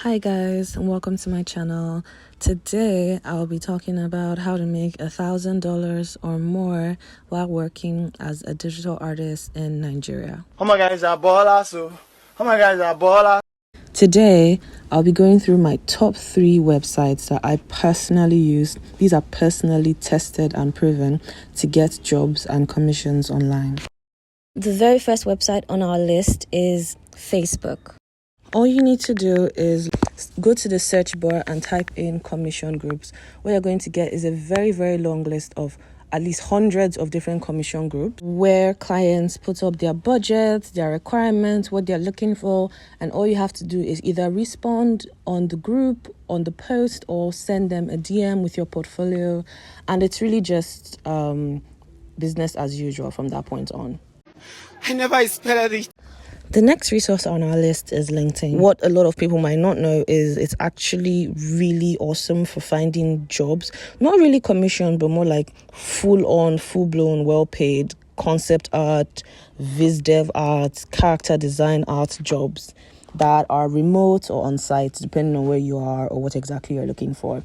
Hi guys, and welcome to my channel. Today I'll be talking about how to make $1,000 or more while working as a digital artist in Nigeria. Oh my guys are ballers, so oh my guys are ballers. Today I'll be going through my top 3 websites that I personally use. These are personally tested and proven to get jobs and commissions online. The very first website on our list is Facebook. All you need to do is go to the search bar and type in commission groups. What you're going to get is a very, very long list of at least hundreds of different commission groups where clients put up their budgets, their requirements, what they're looking for, and all you have to do is either respond on the group, on the post, or send them a DM with your portfolio. And it's really just business as usual from that point on. I never expected it. The next resource on our list is LinkedIn. What a lot of people might not know is it's actually really awesome for finding jobs. Not really commission, but more like full-on, full-blown, well-paid concept art, viz dev art, character design art jobs that are remote or on-site, depending on where you are or what exactly you're looking for.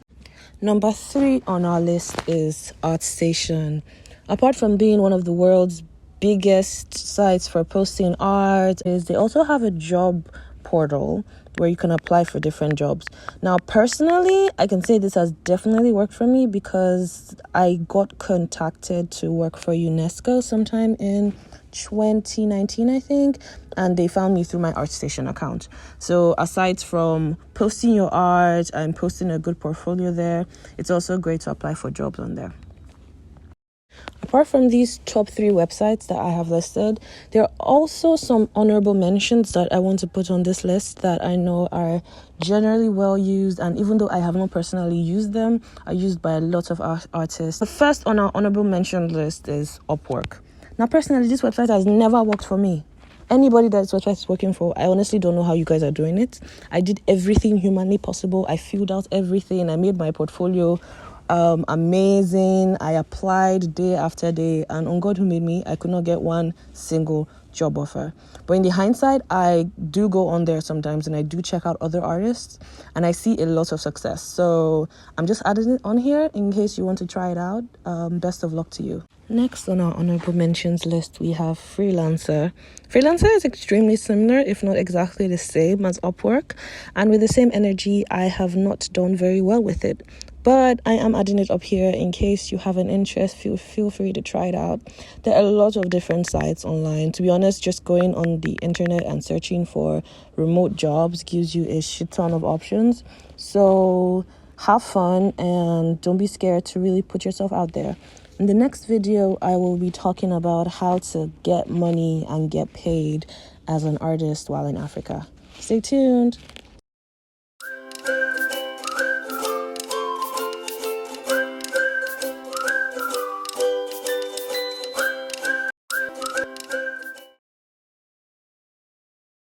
Number 3 on our list is ArtStation. Apart from being one of the world's biggest sites for posting art, is they also have a job portal where you can apply for different jobs. Now, personally, I can say this has definitely worked for me because I got contacted to work for UNESCO sometime in 2019, I think, and they found me through my ArtStation account. So aside from posting your art and posting a good portfolio there, it's also great to apply for jobs on there. Apart from these top 3 websites that I have listed, there are also some honorable mentions that I want to put on this list that I know are generally well used, and even though I have not personally used them, are used by a lot of artists. The first on our honorable mention list is Upwork. Now, personally, this website has never worked for me. Anybody that this website is working for, I honestly don't know how you guys are doing it. I did everything humanly possible. I filled out everything. I made my portfolio amazing. I applied day after day, and on God who made me, I could not get one single job offer. But in the hindsight, I do go on there sometimes and I do check out other artists and I see a lot of success. So I'm just adding it on here in case you want to try it out. Best of luck to you. Next on our honorable mentions list, we have Freelancer. Freelancer is extremely similar, if not exactly the same as Upwork. And with the same energy, I have not done very well with it. But I am adding it up here in case you have an interest. Feel free to try it out. There are a lot of different sites online. To be honest, just going on the internet and searching for remote jobs gives you a shit ton of options. So have fun and don't be scared to really put yourself out there. In the next video, I will be talking about how to get money and get paid as an artist while in Africa. Stay tuned.